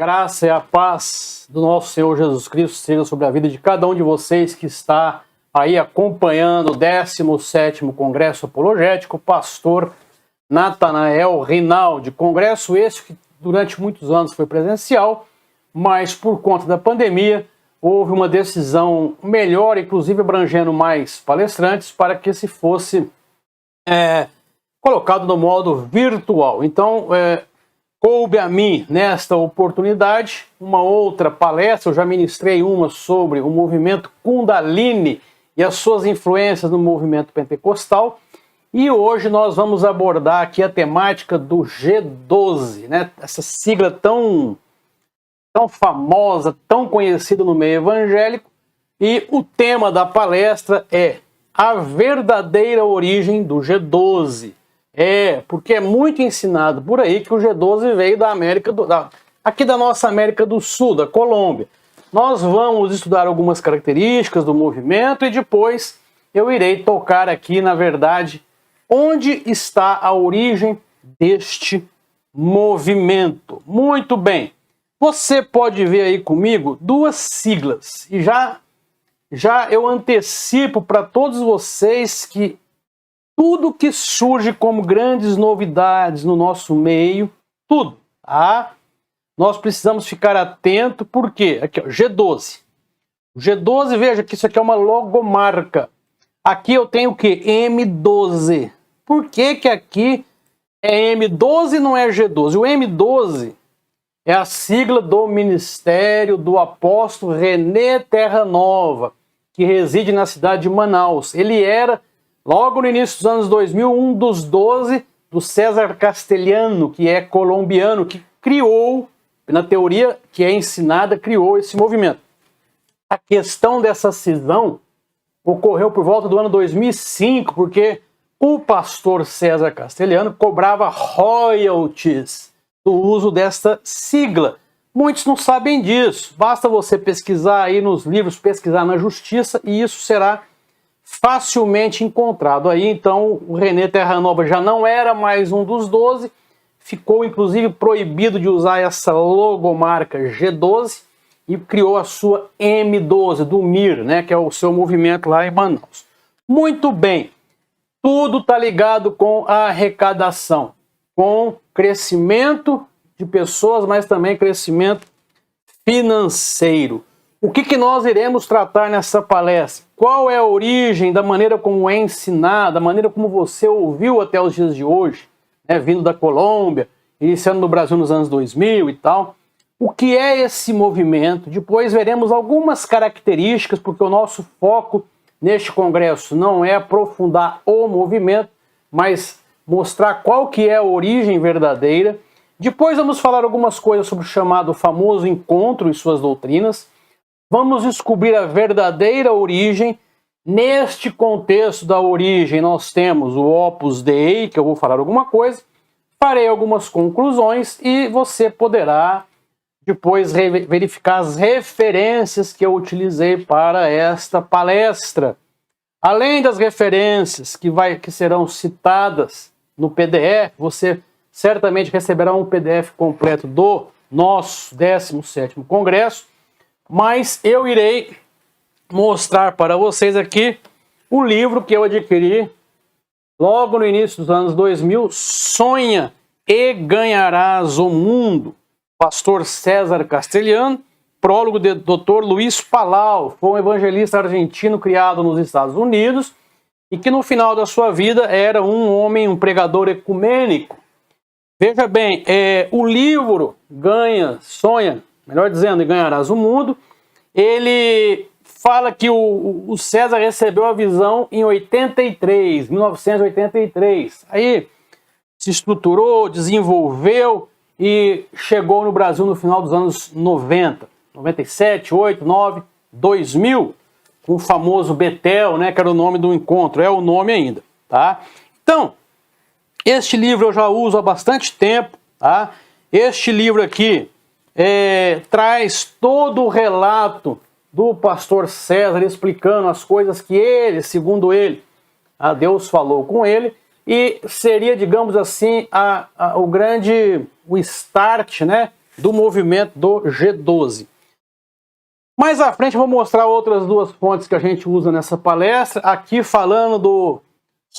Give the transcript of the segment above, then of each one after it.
graça e a paz do nosso Senhor Jesus Cristo seja sobre a vida de cada um de vocês que está aí acompanhando o 17º Congresso Apologético, pastor Natanael Rinaldi. Congresso esse que durante muitos anos foi presencial, mas por conta da pandemia houve uma decisão melhor, inclusive abrangendo mais palestrantes, para que se fosse colocado no modo virtual. Então, coube a mim, nesta oportunidade, uma outra palestra. Eu já ministrei uma sobre o movimento Kundalini e as suas influências no movimento pentecostal. E hoje nós vamos abordar aqui a temática do G12, né? Essa sigla tão famosa, tão conhecida no meio evangélico. E o tema da palestra é a verdadeira origem do G12. Porque é muito ensinado por aí que o G12 veio da América aqui da nossa América do Sul, da Colômbia. Nós vamos estudar algumas características do movimento e depois eu irei tocar aqui, na verdade, onde está a origem deste movimento. Muito bem. Você pode ver aí comigo duas siglas e já eu antecipo para todos vocês que tudo que surge como grandes novidades no nosso meio, tudo, tá? Nós precisamos ficar atento, porque aqui, ó, G12. O G12, veja que isso aqui é uma logomarca. Aqui eu tenho o quê? M12. Por que que aqui é M12 e não é G12? O M12 é a sigla do ministério do apóstolo René Terra Nova, que reside na cidade de Manaus. Ele era, logo no início dos anos 2000, um dos 12 do César Castelhano, que é colombiano, que criou, na teoria que é ensinada, criou esse movimento. A questão dessa cisão ocorreu por volta do ano 2005, porque o pastor César Castelhano cobrava royalties do uso desta sigla. Muitos não sabem disso. Basta você pesquisar aí nos livros, pesquisar na justiça, e isso será facilmente encontrado aí. Então o René Terra Nova já não era mais um dos 12, ficou inclusive proibido de usar essa logomarca G12 e criou a sua M12 do MIR, né, que é o seu movimento lá em Manaus. Muito bem, tudo está ligado com a arrecadação, com crescimento de pessoas, mas também crescimento financeiro. O que nós iremos tratar nessa palestra? Qual é a origem da maneira como é ensinada, da maneira como você ouviu até os dias de hoje, né, vindo da Colômbia, iniciando no Brasil nos anos 2000 e tal. O que é esse movimento? Depois veremos algumas características, porque o nosso foco neste congresso não é aprofundar o movimento, mas mostrar qual que é a origem verdadeira. Depois vamos falar algumas coisas sobre o chamado famoso encontro e suas doutrinas. Vamos descobrir a verdadeira origem. Neste contexto da origem nós temos o Opus Dei, que eu vou falar alguma coisa, farei algumas conclusões e você poderá depois verificar as referências que eu utilizei para esta palestra. Além das referências que serão citadas no PDF, você certamente receberá um PDF completo do nosso 17º Congresso, mas eu irei mostrar para vocês aqui o livro que eu adquiri logo no início dos anos 2000, Sonha e Ganharás o Mundo, pastor César Castelhano, prólogo do Dr. Luiz Palau, foi um evangelista argentino criado nos Estados Unidos e que no final da sua vida era um homem, um pregador ecumênico. Veja bem, o livro Sonha, melhor dizendo, e Ganharás o Mundo, ele fala que o César recebeu a visão em 1983. Aí se estruturou, desenvolveu e chegou no Brasil no final dos anos 90, 97, 8, 9, 2000, com o famoso Betel, né, que era o nome do encontro, é o nome ainda, tá? Então, este livro eu já uso há bastante tempo, tá? Este livro aqui traz todo o relato do pastor César explicando as coisas que ele, segundo ele, Deus falou com ele, e seria, digamos assim, o start, né, do movimento do G12. Mais à frente eu vou mostrar outras duas fontes que a gente usa nessa palestra, aqui falando do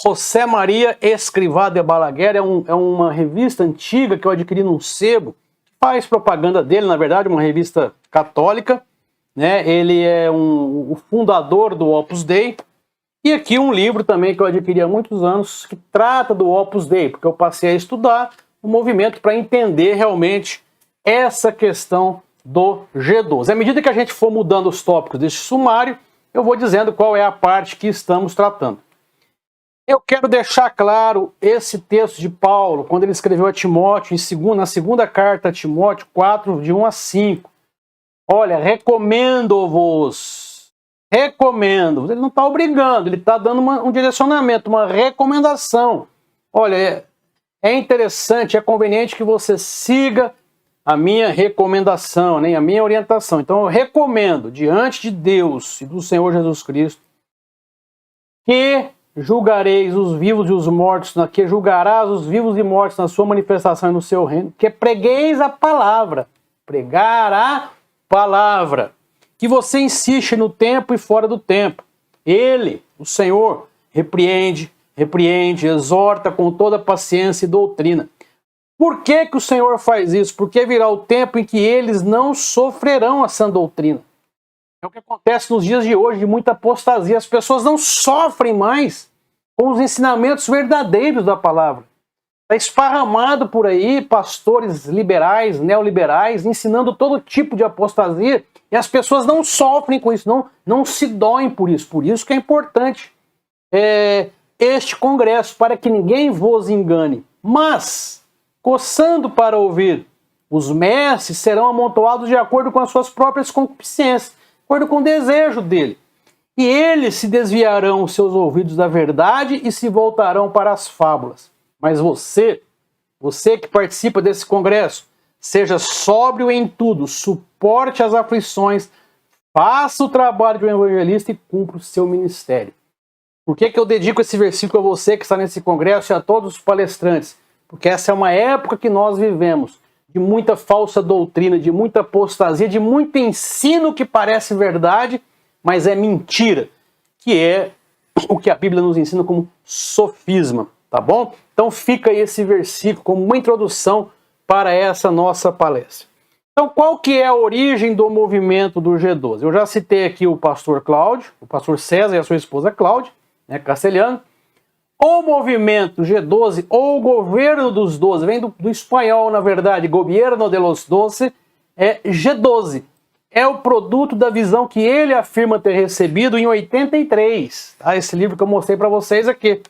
José Maria Escrivá de Balaguer, é uma revista antiga que eu adquiri num sebo, faz propaganda dele, na verdade, uma revista católica, né? Ele é o fundador do Opus Dei, e aqui um livro também que eu adquiri há muitos anos, que trata do Opus Dei, porque eu passei a estudar o movimento para entender realmente essa questão do G12. À medida que a gente for mudando os tópicos deste sumário, eu vou dizendo qual é a parte que estamos tratando. Eu quero deixar claro esse texto de Paulo, quando ele escreveu a Timóteo, na segunda carta a Timóteo 4, de 1 a 5. Olha, recomendo-vos. Recomendo. Ele não está obrigando, ele está dando um direcionamento, uma recomendação. Olha, é interessante, é conveniente que você siga a minha recomendação, né, a minha orientação. Então eu recomendo, diante de Deus e do Senhor Jesus Cristo, que julgareis os vivos e os mortos, que julgarás os vivos e mortos na sua manifestação e no seu reino, que pregueis a palavra, pregar a palavra, que você insiste no tempo e fora do tempo. Ele, o Senhor, repreende, exorta com toda paciência e doutrina. Por que que o Senhor faz isso? Porque virá o tempo em que eles não sofrerão a sã doutrina. É o que acontece nos dias de hoje, de muita apostasia. As pessoas não sofrem mais com os ensinamentos verdadeiros da palavra. Está esparramado por aí pastores liberais, neoliberais, ensinando todo tipo de apostasia, e as pessoas não sofrem com isso, não se doem por isso. Por isso que é importante este congresso, para que ninguém vos engane. Mas, coçando para ouvir, os mestres serão amontoados de acordo com as suas próprias concupiscências, de acordo com o desejo dele. E eles se desviarão os seus ouvidos da verdade e se voltarão para as fábulas. Mas você que participa desse congresso, seja sóbrio em tudo, suporte as aflições, faça o trabalho de um evangelista e cumpra o seu ministério. Por que que eu dedico esse versículo a você que está nesse congresso e a todos os palestrantes? Porque essa é uma época que nós vivemos, de muita falsa doutrina, de muita apostasia, de muito ensino que parece verdade, mas é mentira, que é o que a Bíblia nos ensina como sofisma, tá bom? Então fica aí esse versículo como uma introdução para essa nossa palestra. Então qual que é a origem do movimento do G12? Eu já citei aqui o pastor Cláudio, o pastor César e a sua esposa Cláudia, né, castelhano. O movimento G12, ou o governo dos 12, vem do espanhol, na verdade, gobierno de los 12, é G12. É o produto da visão que ele afirma ter recebido em 83. Tá? Esse livro que eu mostrei para vocês aqui.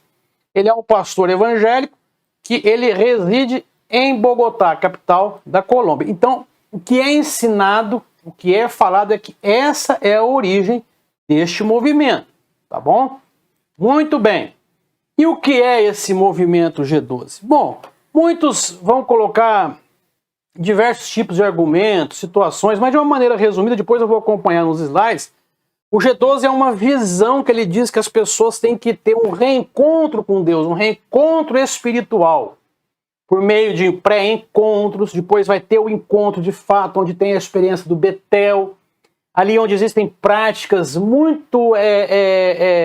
Ele é um pastor evangélico que ele reside em Bogotá, capital da Colômbia. Então, o que é ensinado, o que é falado é que essa é a origem deste movimento. Tá bom? Muito bem. E o que é esse movimento G12? Bom, muitos vão colocar diversos tipos de argumentos, situações, mas de uma maneira resumida, depois eu vou acompanhar nos slides. O G12 é uma visão que ele diz que as pessoas têm que ter um reencontro com Deus, um reencontro espiritual, por meio de pré-encontros, depois vai ter o encontro de fato, onde tem a experiência do Betel, ali onde existem práticas muito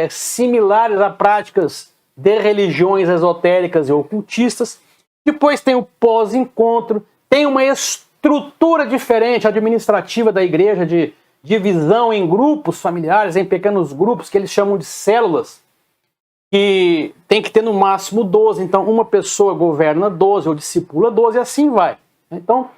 similares a práticas de religiões esotéricas e ocultistas. Depois tem o pós-encontro, tem uma estrutura diferente administrativa da igreja de divisão em grupos familiares, em pequenos grupos que eles chamam de células, que tem que ter no máximo 12, então uma pessoa governa 12 ou discipula 12 e assim vai. Então,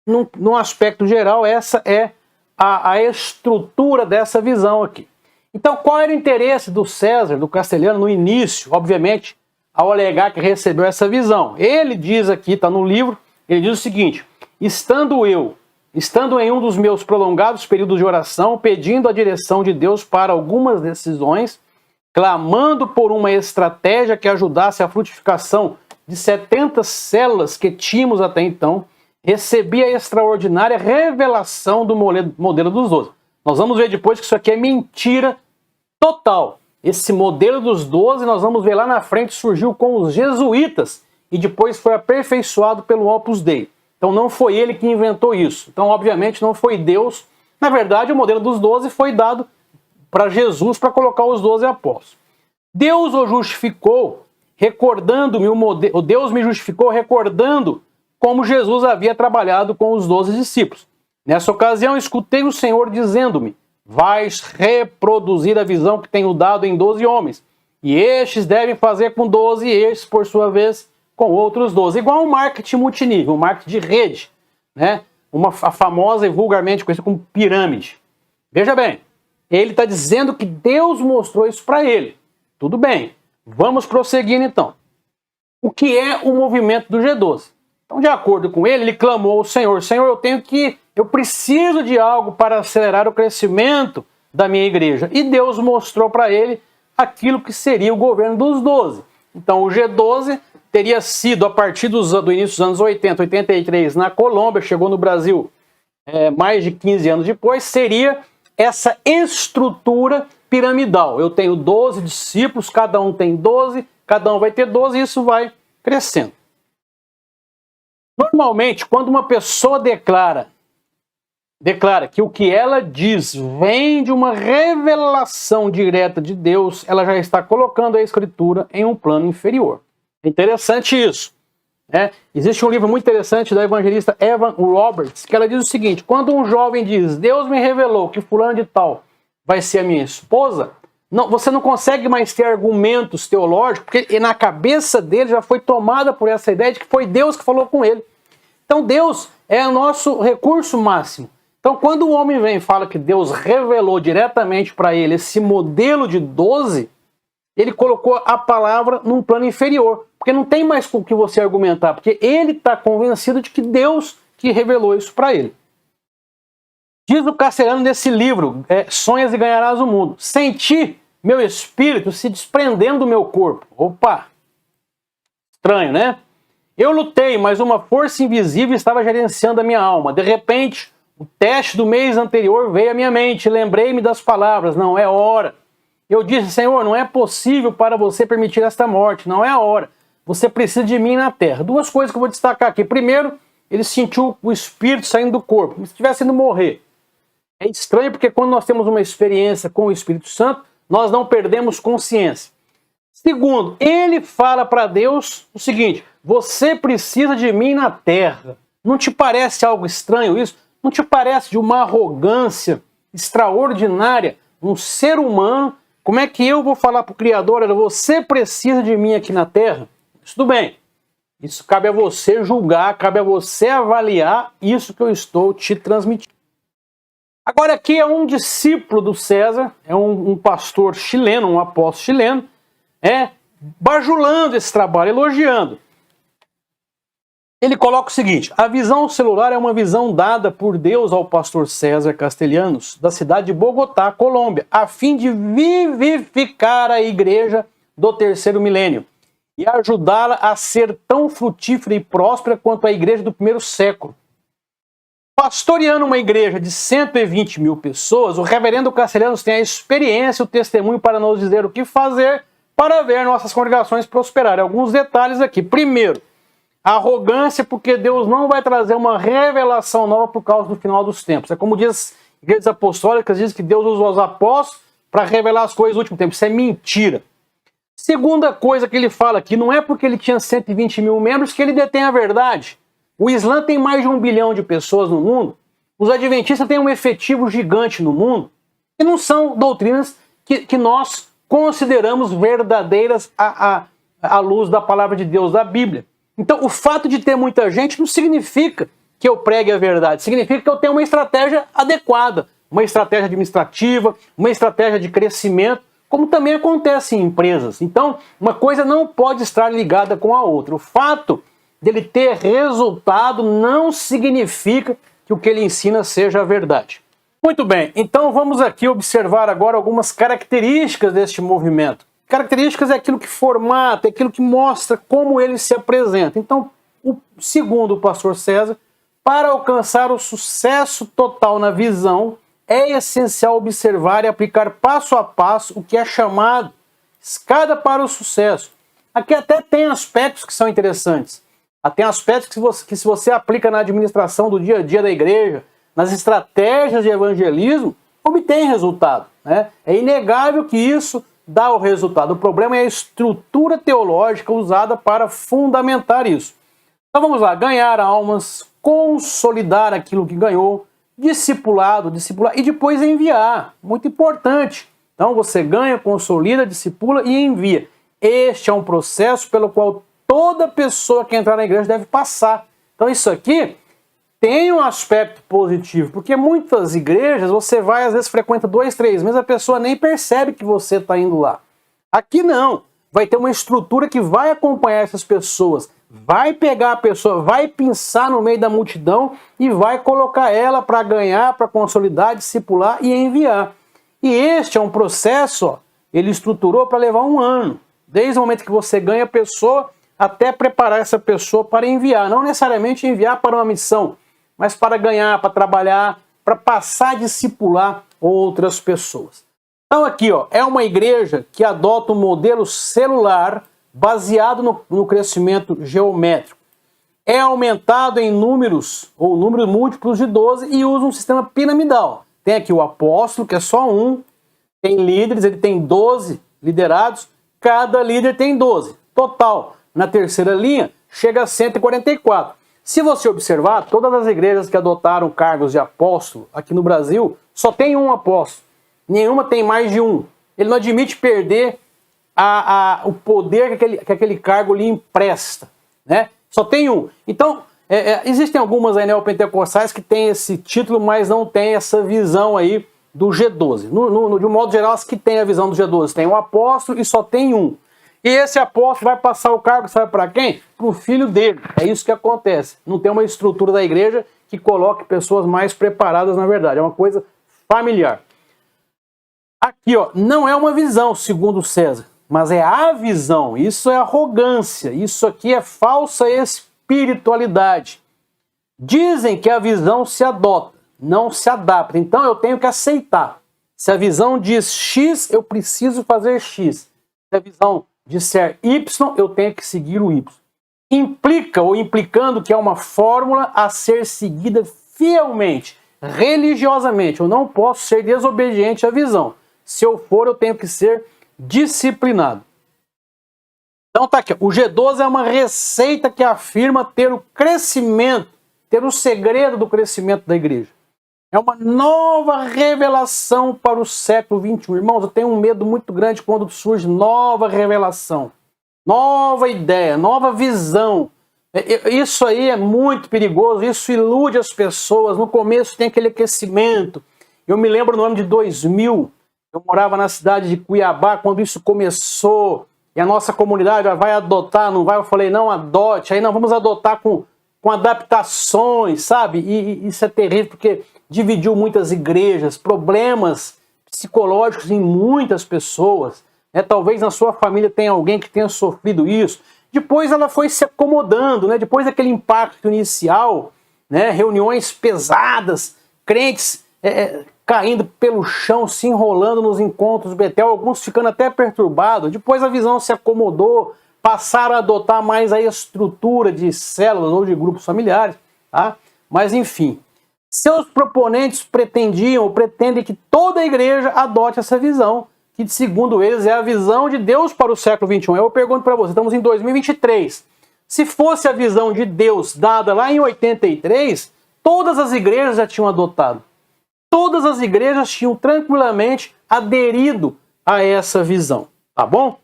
num aspecto geral, essa é a estrutura dessa visão aqui. Então, qual era o interesse do César, do castelhano, no início, obviamente, ao alegar que recebeu essa visão? Ele diz aqui, está no livro, ele diz o seguinte: estando em um dos meus prolongados períodos de oração, pedindo a direção de Deus para algumas decisões, clamando por uma estratégia que ajudasse a frutificação de 70 células que tínhamos até então, recebi a extraordinária revelação do modelo dos 12. Nós vamos ver depois que isso aqui é mentira total. Esse modelo dos 12, nós vamos ver lá na frente, surgiu com os jesuítas e depois foi aperfeiçoado pelo Opus Dei. Então não foi ele que inventou isso. Então, obviamente, não foi Deus. Na verdade, o modelo dos 12 foi dado para Jesus para colocar os 12 apóstolos. Deus o justificou recordando-me o modelo. Deus me justificou recordando como Jesus havia trabalhado com os 12 discípulos. Nessa ocasião, escutei o Senhor dizendo-me: vais reproduzir a visão que tenho dado em 12 homens. E estes devem fazer com 12, e estes, por sua vez, com outros 12. Igual um marketing multinível, um marketing de rede, né? A famosa e vulgarmente conhecida como pirâmide. Veja bem, ele está dizendo que Deus mostrou isso para ele. Tudo bem, vamos prosseguir então. O que é o movimento do G12? Então, de acordo com ele, ele clamou ao Senhor: Senhor, eu preciso de algo para acelerar o crescimento da minha igreja. E Deus mostrou para ele aquilo que seria o governo dos 12. Então, o G12 teria sido, a partir do início dos anos 80, 83, na Colômbia, chegou no Brasil mais de 15 anos depois, seria essa estrutura piramidal. Eu tenho 12 discípulos, cada um tem 12, cada um vai ter 12, e isso vai crescendo. Normalmente, quando uma pessoa declara que o que ela diz vem de uma revelação direta de Deus, ela já está colocando a Escritura em um plano inferior. É interessante isso. Existe um livro muito interessante da evangelista Evan Roberts, que ela diz o seguinte: quando um jovem diz, Deus me revelou que fulano de tal vai ser a minha esposa, você não consegue mais ter argumentos teológicos, porque na cabeça dele já foi tomada por essa ideia de que foi Deus que falou com ele. Então Deus é o nosso recurso máximo. Então, quando o homem vem e fala que Deus revelou diretamente para ele esse modelo de 12, ele colocou a palavra num plano inferior. Porque não tem mais com o que você argumentar, porque ele está convencido de que Deus que revelou isso para ele. Diz o Castelhano nesse livro, Sonhas e Ganharás o Mundo: senti meu espírito se desprendendo do meu corpo. Opa! Estranho, né? Eu lutei, mas uma força invisível estava gerenciando a minha alma. De repente, o teste do mês anterior veio à minha mente. Lembrei-me das palavras: não é hora. Eu disse: Senhor, não é possível para você permitir esta morte. Não é a hora. Você precisa de mim na terra. Duas coisas que eu vou destacar aqui. Primeiro, ele sentiu o espírito saindo do corpo, como se estivesse indo morrer. É estranho porque quando nós temos uma experiência com o Espírito Santo, nós não perdemos consciência. Segundo, ele fala para Deus o seguinte: você precisa de mim na terra. Não te parece algo estranho isso? Não te parece de uma arrogância extraordinária? Um ser humano, como é que eu vou falar para o Criador: olha, você precisa de mim aqui na terra? Tudo bem. Isso cabe a você julgar, cabe a você avaliar isso que eu estou te transmitindo. Agora aqui é um discípulo do César, é um pastor chileno, um apóstolo chileno, bajulando esse trabalho, elogiando. Ele coloca o seguinte: a visão celular é uma visão dada por Deus ao pastor César Castellanos, da cidade de Bogotá, Colômbia, a fim de vivificar a igreja do terceiro milênio e ajudá-la a ser tão frutífera e próspera quanto a igreja do primeiro século. Pastoreando uma igreja de 120 mil pessoas, o reverendo Castellanos tem a experiência e o testemunho para nos dizer o que fazer para ver nossas congregações prosperarem. Alguns detalhes aqui. Primeiro, a arrogância, porque Deus não vai trazer uma revelação nova por causa do final dos tempos. É como diz as igrejas apostólicas, diz que Deus usou os apóstolos para revelar as coisas do último tempo. Isso é mentira. Segunda coisa que ele fala aqui, não é porque ele tinha 120 mil membros que ele detém a verdade. O Islã tem mais de 1 bilhão de pessoas no mundo. Os adventistas têm um efetivo gigante no mundo. E não são doutrinas que nós consideramos verdadeiras à luz da palavra de Deus, da Bíblia. Então, o fato de ter muita gente não significa que eu pregue a verdade. Significa que eu tenho uma estratégia adequada, uma estratégia administrativa, uma estratégia de crescimento, como também acontece em empresas. Então, uma coisa não pode estar ligada com a outra. O fato dele ter resultado não significa que o que ele ensina seja a verdade. Muito bem, então vamos aqui observar agora algumas características deste movimento. Características é aquilo que formata, é aquilo que mostra como ele se apresenta. Então, segundo o pastor César, para alcançar o sucesso total na visão, é essencial observar e aplicar passo a passo o que é chamado escada para o sucesso. Aqui até tem aspectos que são interessantes. Tem aspectos que se você aplica na administração do dia a dia da igreja, nas estratégias de evangelismo, obtém resultado, né? É inegável que isso dá o resultado. O problema é a estrutura teológica usada para fundamentar isso. Então vamos lá, ganhar almas, consolidar aquilo que ganhou, discipular e depois enviar. Muito importante. Então você ganha, consolida, discipula e envia. Este é um processo pelo qual toda pessoa que entrar na igreja deve passar. Então isso aqui tem um aspecto positivo, porque muitas igrejas você vai, às vezes frequenta 2, 3 meses, a pessoa nem percebe que você está indo lá. Aqui não. Vai ter uma estrutura que vai acompanhar essas pessoas, vai pegar a pessoa, vai pensar no meio da multidão e vai colocar ela para ganhar, para consolidar, discipular e enviar. E este é um processo, ó, ele estruturou para levar 1 ano. Desde o momento que você ganha a pessoa até preparar essa pessoa para enviar. Não necessariamente enviar para uma missão, mas para ganhar, para trabalhar, para passar a discipular outras pessoas. Então aqui, ó, é uma igreja que adota um modelo celular baseado no crescimento geométrico. É aumentado em números múltiplos de 12 e usa um sistema piramidal. Tem aqui o apóstolo, que é só um, tem líderes, ele tem 12 liderados, cada líder tem 12. Total, na terceira linha, chega a 144. Se você observar, todas as igrejas que adotaram cargos de apóstolo aqui no Brasil, só tem um apóstolo. Nenhuma tem mais de um. Ele não admite perder o poder que aquele cargo lhe empresta, né? Só tem um. Então, existem algumas neopentecostais que têm esse título, mas não tem essa visão aí do G12. De um modo geral, as que têm a visão do G12 tem um apóstolo e só tem um. E esse apóstolo vai passar o cargo, sabe para quem? Para o filho dele. É isso que acontece. Não tem uma estrutura da igreja que coloque pessoas mais preparadas, na verdade. É uma coisa familiar. Aqui, ó, não é uma visão, segundo César, mas é a visão. Isso é arrogância. Isso aqui é falsa espiritualidade. Dizem que a visão se adota, não se adapta. Então eu tenho que aceitar. Se a visão diz X, eu preciso fazer X. Se a visão disser Y, eu tenho que seguir o Y. Implica ou implicando que é uma fórmula a ser seguida fielmente, religiosamente. Eu não posso ser desobediente à visão. Se eu for, eu tenho que ser disciplinado. Então tá aqui, o G12 é uma receita que afirma ter o crescimento, ter o segredo do crescimento da igreja. É uma nova revelação para o século XXI. Irmãos, eu tenho um medo muito grande quando surge nova revelação, nova ideia, nova visão. Isso aí é muito perigoso, isso ilude as pessoas. No começo tem aquele aquecimento. Eu me lembro no ano de 2000, eu morava na cidade de Cuiabá, quando isso começou, e a nossa comunidade vai adotar, não vai? Eu falei, não, adote. Aí não, vamos adotar com adaptações, sabe? E isso é terrível, porque dividiu muitas igrejas, problemas psicológicos em muitas pessoas. Né? Talvez na sua família tenha alguém que tenha sofrido isso. Depois ela foi se acomodando, né? Depois daquele impacto inicial, né? Reuniões pesadas, crentes caindo pelo chão, se enrolando nos encontros Betel, alguns ficando até perturbados. Depois a visão se acomodou, passaram a adotar mais a estrutura de células ou de grupos familiares, tá? Mas enfim, seus proponentes pretendiam ou pretendem que toda a igreja adote essa visão, que segundo eles é a visão de Deus para o século XXI. Eu pergunto para você, estamos em 2023. Se fosse a visão de Deus dada lá em 83, todas as igrejas já tinham adotado. Todas as igrejas tinham tranquilamente aderido a essa visão, tá bom?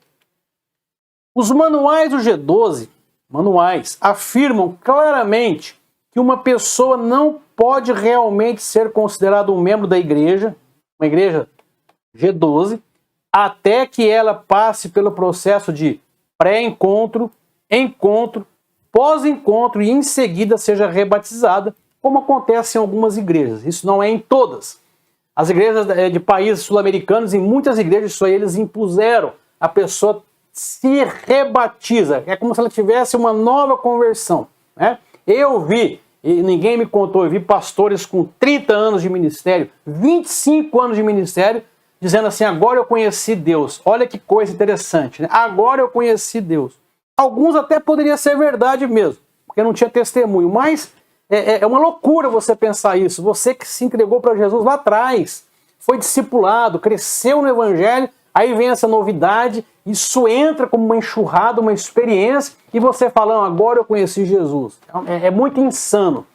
Os manuais do G12, afirmam claramente que uma pessoa não pode realmente ser considerada um membro da igreja, uma igreja G12, até que ela passe pelo processo de pré-encontro, encontro, pós-encontro e em seguida seja rebatizada, como acontece em algumas igrejas. Isso não é em todas. As igrejas de países sul-americanos, em muitas igrejas, isso aí eles impuseram. A pessoa se rebatiza. É como se ela tivesse uma nova conversão, né? Eu vi, e ninguém me contou, eu vi pastores com 30 anos de ministério, 25 anos de ministério, dizendo assim, agora eu conheci Deus. Olha que coisa interessante, né? Agora eu conheci Deus. Alguns até poderia ser verdade mesmo. Porque porque não tinha testemunho. Mas é uma loucura você pensar isso. Você que se entregou para Jesus lá atrás, foi discipulado, cresceu no evangelho, aí vem essa novidade, isso entra como uma enxurrada, uma experiência, e você fala, agora eu conheci Jesus. É muito insano.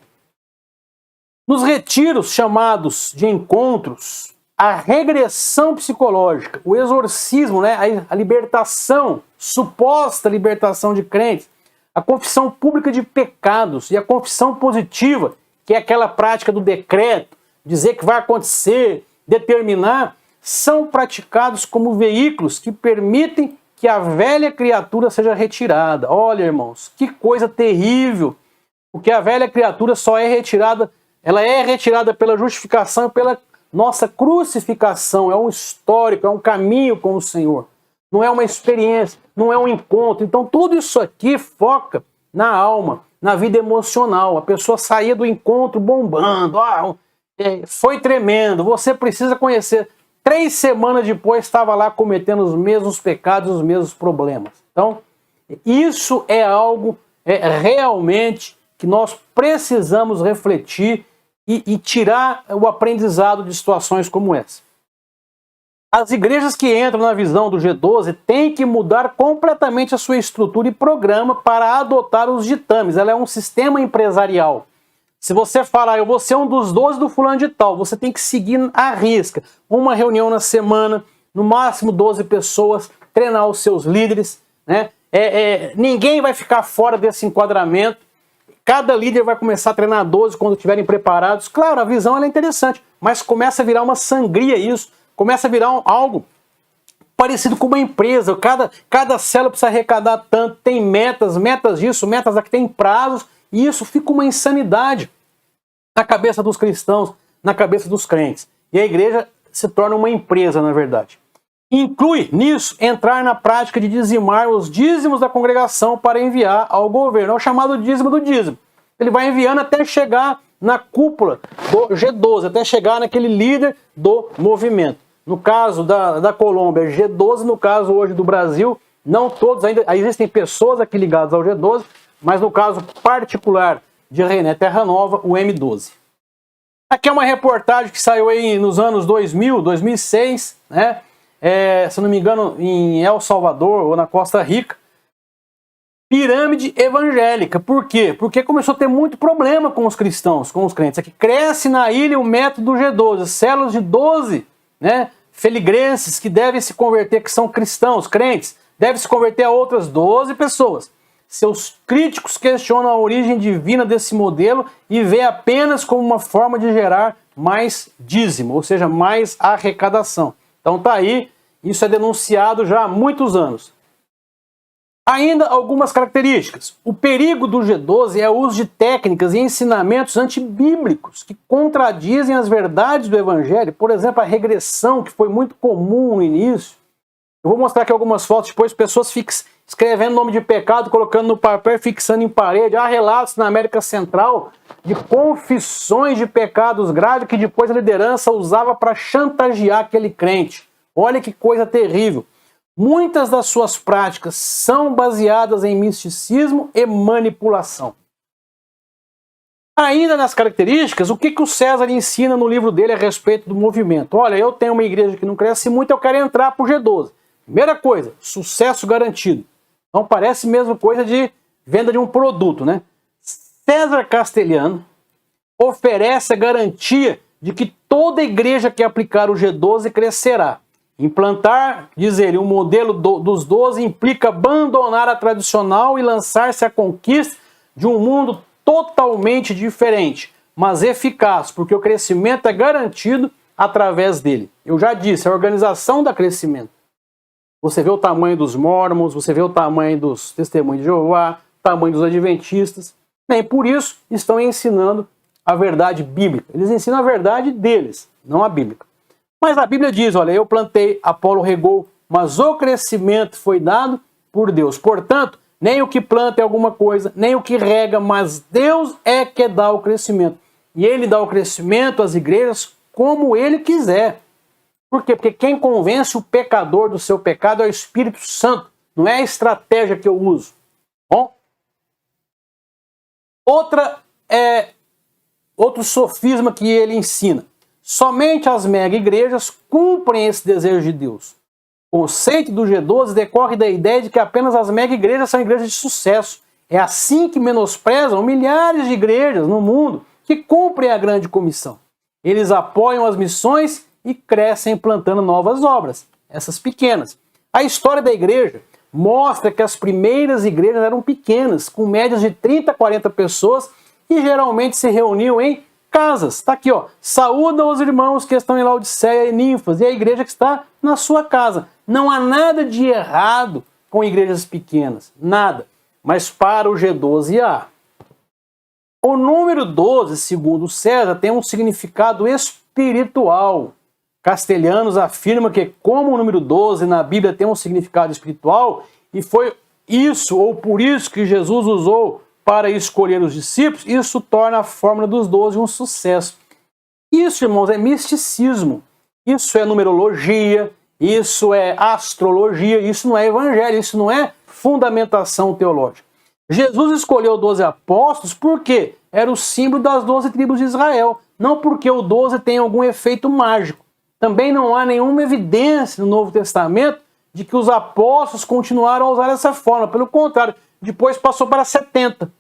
Nos retiros chamados de encontros, a regressão psicológica, o exorcismo, né, a libertação, suposta libertação de crentes, a confissão pública de pecados e a confissão positiva, que é aquela prática do decreto, dizer que vai acontecer, determinar, são praticados como veículos que permitem que a velha criatura seja retirada. Olha, irmãos, que coisa terrível, porque a velha criatura só é retirada, ela é retirada pela justificação e pela nossa crucificação, é um histórico, é um caminho com o Senhor. Não é uma experiência, não é um encontro. Então tudo isso aqui foca na alma, na vida emocional. A pessoa saía do encontro bombando, foi tremendo, você precisa conhecer. 3 semanas depois estava lá cometendo os mesmos pecados, os mesmos problemas. Então isso é algo realmente que nós precisamos refletir e tirar o aprendizado de situações como essa. As igrejas que entram na visão do G12 têm que mudar completamente a sua estrutura e programa para adotar os ditames. Ela é um sistema empresarial. Se você falar, eu vou ser um dos 12 do fulano de tal, você tem que seguir à risca. Uma reunião na semana, no máximo 12 pessoas, treinar os seus líderes, né? Ninguém vai ficar fora desse enquadramento. Cada líder vai começar a treinar 12 quando estiverem preparados. Claro, a visão é interessante, mas começa a virar uma sangria isso. Começa a virar algo parecido com uma empresa. Cada célula precisa arrecadar tanto, tem metas disso, metas aqui, tem prazos, e isso fica uma insanidade na cabeça dos cristãos, na cabeça dos crentes. E a igreja se torna uma empresa, na verdade. Inclui nisso entrar na prática de dizimar os dízimos da congregação para enviar ao governo. É o chamado dízimo do dízimo. Ele vai enviando até chegar na cúpula do G12, até chegar naquele líder do movimento. No caso da Colômbia, G12, no caso hoje do Brasil, não todos, ainda existem pessoas aqui ligadas ao G12, mas no caso particular de René Terra Nova, o M12. Aqui é uma reportagem que saiu aí nos anos 2000, 2006, né? Se não me engano, em El Salvador ou na Costa Rica. Pirâmide evangélica. Por quê? Porque começou a ter muito problema com os cristãos, com os crentes. Aqui cresce na ilha o método G12, células de 12, né, feligrenses que devem se converter, que são cristãos, crentes, devem se converter a outras 12 pessoas. Seus críticos questionam a origem divina desse modelo e vê apenas como uma forma de gerar mais dízimo, ou seja, mais arrecadação. Então tá aí, isso é denunciado já há muitos anos. Ainda algumas características. O perigo do G12 é o uso de técnicas e ensinamentos antibíblicos que contradizem as verdades do Evangelho. Por exemplo, a regressão, que foi muito comum no início. Eu vou mostrar aqui algumas fotos, depois pessoas escrevendo nome de pecado, colocando no papel, fixando em parede. Há relatos na América Central de confissões de pecados graves que depois a liderança usava para chantagear aquele crente. Olha que coisa terrível. Muitas das suas práticas são baseadas em misticismo e manipulação. Ainda nas características, o que o César ensina no livro dele a respeito do movimento? Olha, eu tenho uma igreja que não cresce muito, eu quero entrar para o G12. Primeira coisa, sucesso garantido. Então parece mesmo coisa de venda de um produto, né? César Castelhano oferece a garantia de que toda igreja que aplicar o G12 crescerá. Implantar, diz ele, um modelo dos 12 implica abandonar a tradicional e lançar-se à conquista de um mundo totalmente diferente, mas eficaz, porque o crescimento é garantido através dele. Eu já disse, a organização dá crescimento. Você vê o tamanho dos Mormons, você vê o tamanho dos Testemunhos de Jeová, o tamanho dos Adventistas. Nem por isso estão ensinando a verdade bíblica. Eles ensinam a verdade deles, não a bíblica. Mas a Bíblia diz, olha, eu plantei, Apolo regou, mas o crescimento foi dado por Deus. Portanto, nem o que planta é alguma coisa, nem o que rega, mas Deus é que dá o crescimento. E Ele dá o crescimento às igrejas como Ele quiser. Por quê? Porque quem convence o pecador do seu pecado é o Espírito Santo, não é a estratégia que eu uso. Bom? Outro sofisma que ele ensina. Somente as mega-igrejas cumprem esse desejo de Deus. O conceito do G12 decorre da ideia de que apenas as mega-igrejas são igrejas de sucesso. É assim que menosprezam milhares de igrejas no mundo que cumprem a grande comissão. Eles apoiam as missões e crescem plantando novas obras, essas pequenas. A história da igreja mostra que as primeiras igrejas eram pequenas, com médias de 30 a 40 pessoas e geralmente se reuniam em casas. Está aqui, ó. Saúda os irmãos que estão em Laodiceia e Ninfas e a igreja que está na sua casa. Não há nada de errado com igrejas pequenas, nada. Mas para o G12 há. O número 12, segundo César, tem um significado espiritual. Castelhanos afirma que, como o número 12 na Bíblia tem um significado espiritual, e foi isso ou por isso que Jesus usou para escolher os discípulos, isso torna a fórmula dos 12 um sucesso. Isso, irmãos, é misticismo. Isso é numerologia, isso é astrologia, isso não é evangelho, isso não é fundamentação teológica. Jesus escolheu 12 apóstolos porque era o símbolo das 12 tribos de Israel, não porque o 12 tem algum efeito mágico. Também não há nenhuma evidência no Novo Testamento de que os apóstolos continuaram a usar essa forma. Pelo contrário, depois passou para 70.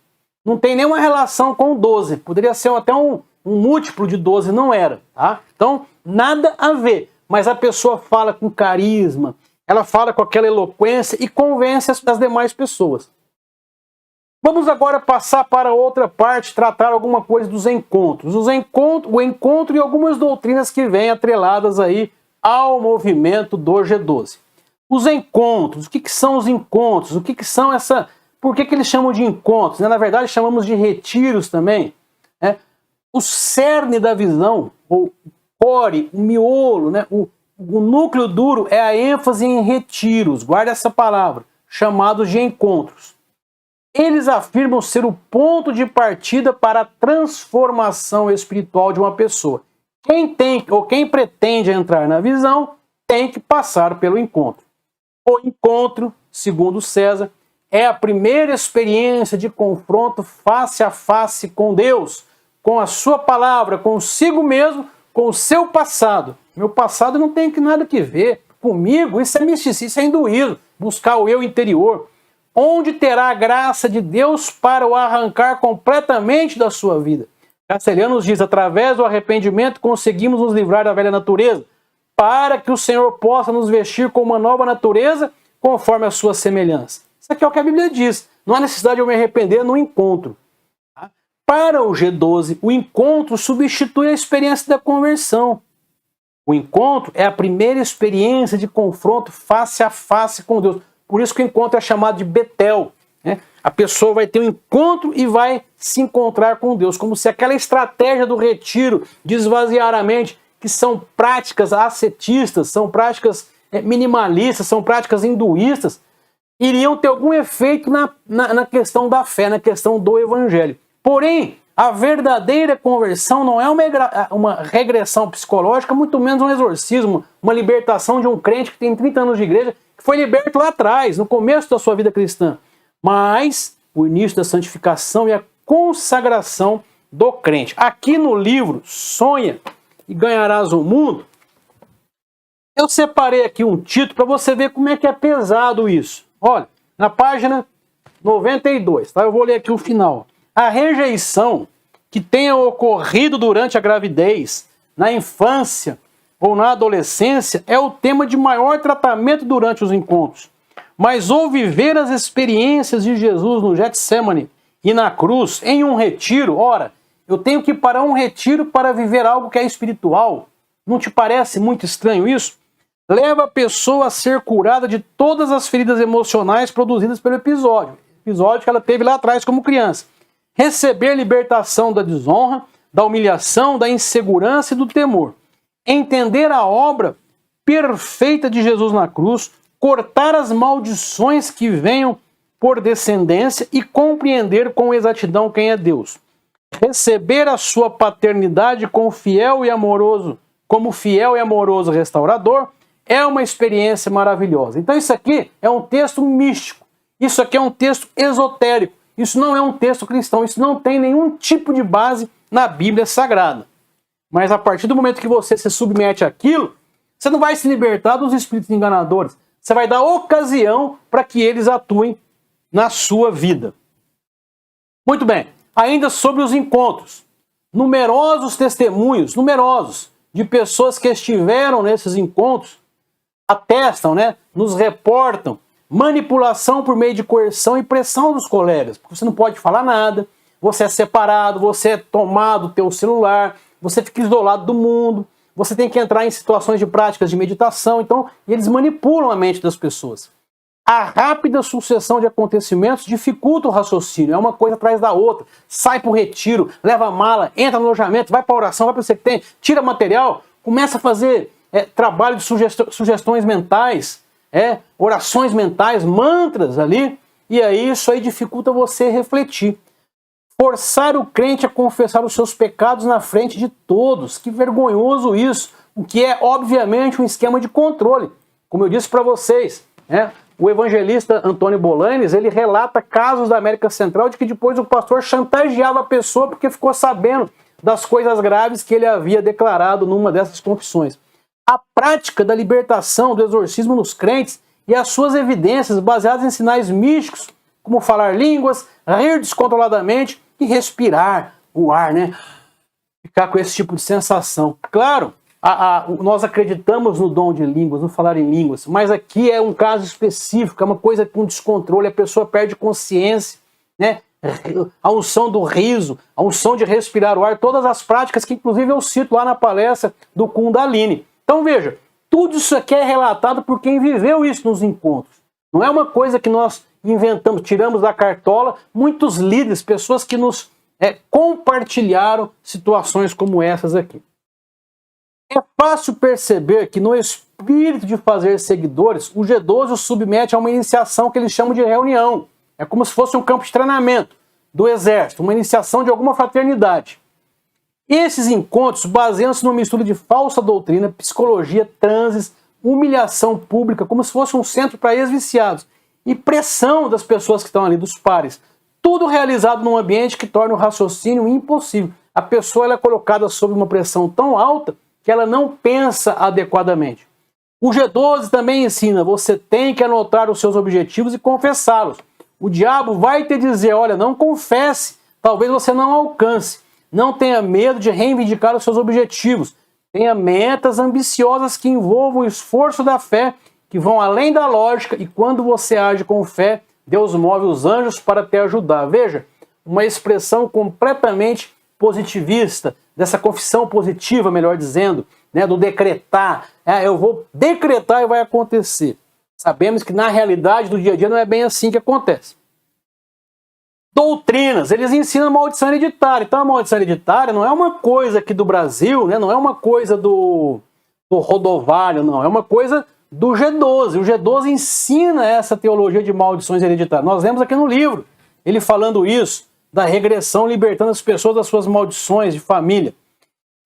Não tem nenhuma relação com o 12. Poderia ser até um múltiplo de 12, não era. Tá? Então, nada a ver. Mas a pessoa fala com carisma, ela fala com aquela eloquência e convence as demais pessoas. Vamos agora passar para outra parte, tratar alguma coisa dos encontros. O encontro e algumas doutrinas que vêm atreladas aí ao movimento do G12. Os encontros, o que são os encontros? O que são essa... Por que eles chamam de encontros? Na verdade, chamamos de retiros também. O cerne da visão, ou core, o miolo, né? O núcleo duro é a ênfase em retiros. Guarda essa palavra, chamados de encontros. Eles afirmam ser o ponto de partida para a transformação espiritual de uma pessoa. Quem pretende entrar na visão tem que passar pelo encontro. O encontro, segundo César, é a primeira experiência de confronto face a face com Deus, com a sua palavra, consigo mesmo, com o seu passado. Meu passado não tem nada que ver comigo, isso é misticismo, isso é hinduísmo, buscar o eu interior. Onde terá a graça de Deus para o arrancar completamente da sua vida. Castelhanos diz, através do arrependimento conseguimos nos livrar da velha natureza, para que o Senhor possa nos vestir com uma nova natureza, conforme a sua semelhança. Isso aqui é o que a Bíblia diz. Não há necessidade de eu me arrepender no encontro. Para o G12, o encontro substitui a experiência da conversão. O encontro é a primeira experiência de confronto face a face com Deus. Por isso que o encontro é chamado de Betel. Né? A pessoa vai ter um encontro e vai se encontrar com Deus. Como se aquela estratégia do retiro, de esvaziar a mente, que são práticas ascetistas, são práticas minimalistas, são práticas hinduístas, iriam ter algum efeito na questão da fé, na questão do evangelho. Porém, a verdadeira conversão não é uma regressão psicológica, muito menos um exorcismo, uma libertação de um crente que tem 30 anos de igreja, que foi liberto lá atrás, no começo da sua vida cristã. Mas o início da santificação e a consagração do crente. Aqui no livro Sonha e Ganharás o Mundo, eu separei aqui um título para você ver como é que é pesado isso. Olha, na página 92, tá? Eu vou ler aqui o final. A rejeição que tenha ocorrido durante a gravidez, na infância ou na adolescência é o tema de maior tratamento durante os encontros. Mas ou viver as experiências de Jesus no Getsemane e na cruz em um retiro, ora, eu tenho que ir para um retiro para viver algo que é espiritual. Não te parece muito estranho isso? Leva a pessoa a ser curada de todas as feridas emocionais produzidas pelo episódio que ela teve lá atrás como criança. Receber libertação da desonra, da humilhação, da insegurança e do temor. Entender a obra perfeita de Jesus na cruz, cortar as maldições que venham por descendência e compreender com exatidão quem é Deus. Receber a sua paternidade como fiel e amoroso restaurador é uma experiência maravilhosa. Então isso aqui é um texto místico, isso aqui é um texto esotérico. Isso não é um texto cristão, isso não tem nenhum tipo de base na Bíblia Sagrada. Mas a partir do momento que você se submete àquilo, você não vai se libertar dos espíritos enganadores. Você vai dar ocasião para que eles atuem na sua vida. Muito bem, ainda sobre os encontros. Numerosos testemunhos, de pessoas que estiveram nesses encontros, atestam, nos reportam manipulação por meio de coerção e pressão dos colegas. Porque você não pode falar nada, você é separado, você é tomado do teu celular, você fica isolado do mundo, você tem que entrar em situações de práticas de meditação, então eles manipulam a mente das pessoas. A rápida sucessão de acontecimentos dificulta o raciocínio, é uma coisa atrás da outra. Sai para o retiro, leva a mala, entra no alojamento, vai para a oração, vai para o que tem, tira material, começa a fazer trabalho de sugestões mentais, orações mentais, mantras ali, e aí isso aí dificulta você refletir. Forçar o crente a confessar os seus pecados na frente de todos, que vergonhoso isso, o que é obviamente um esquema de controle, como eu disse para vocês, O evangelista Antônio Bolanes, ele relata casos da América Central de que depois o pastor chantageava a pessoa porque ficou sabendo das coisas graves que ele havia declarado numa dessas confissões. A prática da libertação do exorcismo nos crentes e as suas evidências baseadas em sinais místicos, como falar línguas, rir descontroladamente e respirar o ar, Ficar com esse tipo de sensação. Claro, nós acreditamos no dom de línguas, no falar em línguas, mas aqui é um caso específico, é uma coisa com descontrole, a pessoa perde consciência, A unção do riso, a unção de respirar o ar, todas as práticas que inclusive eu cito lá na palestra do Kundalini. Então veja, tudo isso aqui é relatado por quem viveu isso nos encontros. Não é uma coisa que nós inventamos, tiramos da cartola. Muitos líderes, pessoas que nos compartilharam situações como essas aqui. É fácil perceber que no espírito de fazer seguidores, o G12 o submete a uma iniciação que eles chamam de reunião. É como se fosse um campo de treinamento do exército, uma iniciação de alguma fraternidade. Esses encontros baseiam-se numa mistura de falsa doutrina, psicologia, transes, humilhação pública, como se fosse um centro para ex-viciados, e pressão das pessoas que estão ali, dos pares. Tudo realizado num ambiente que torna o raciocínio impossível. A pessoa é colocada sob uma pressão tão alta que ela não pensa adequadamente. O G12 também ensina, você tem que anotar os seus objetivos e confessá-los. O diabo vai te dizer, olha, não confesse, talvez você não alcance. Não tenha medo de reivindicar os seus objetivos. Tenha metas ambiciosas que envolvam o esforço da fé, que vão além da lógica, e quando você age com fé, Deus move os anjos para te ajudar. Veja, uma expressão completamente positivista, dessa confissão positiva, melhor dizendo, do decretar. Eu vou decretar e vai acontecer. Sabemos que na realidade do dia a dia não é bem assim que acontece. Doutrinas, eles ensinam a maldição hereditária. Então a maldição hereditária não é uma coisa aqui do Brasil, não é uma coisa do Rodovalho, não. É uma coisa do G12. O G12 ensina essa teologia de maldições hereditárias. Nós lemos aqui no livro, ele falando isso, da regressão, libertando as pessoas das suas maldições de família.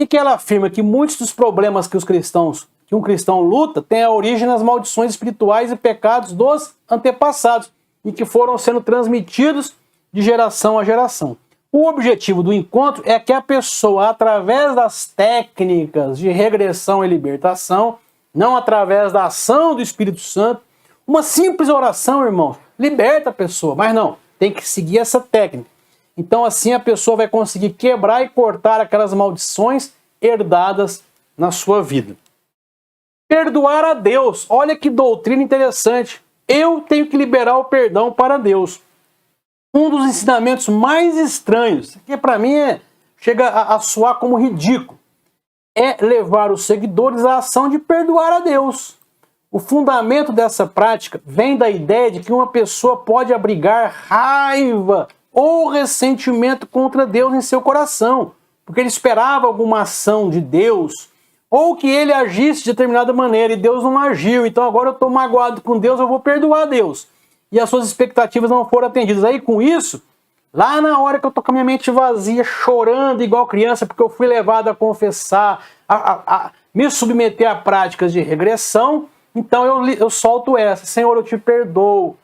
E que ela afirma que muitos dos problemas que um cristão luta têm a origem nas maldições espirituais e pecados dos antepassados e que foram sendo transmitidos de geração a geração. O objetivo do encontro é que a pessoa, através das técnicas de regressão e libertação, não através da ação do Espírito Santo, uma simples oração, irmãos, liberta a pessoa, mas não, tem que seguir essa técnica. Então assim a pessoa vai conseguir quebrar e cortar aquelas maldições herdadas na sua vida. Perdoar a Deus, olha que doutrina interessante. Eu tenho que liberar o perdão para Deus. Um dos ensinamentos mais estranhos, que para mim chega a soar como ridículo, é levar os seguidores à ação de perdoar a Deus. O fundamento dessa prática vem da ideia de que uma pessoa pode abrigar raiva ou ressentimento contra Deus em seu coração, porque ele esperava alguma ação de Deus, ou que ele agisse de determinada maneira e Deus não agiu, então agora eu estou magoado com Deus, eu vou perdoar a Deus. E as suas expectativas não foram atendidas. Aí com isso, lá na hora que eu estou com a minha mente vazia, chorando igual criança, porque eu fui levado a confessar, a me submeter a práticas de regressão, então eu solto essa. Senhor, eu te perdoo,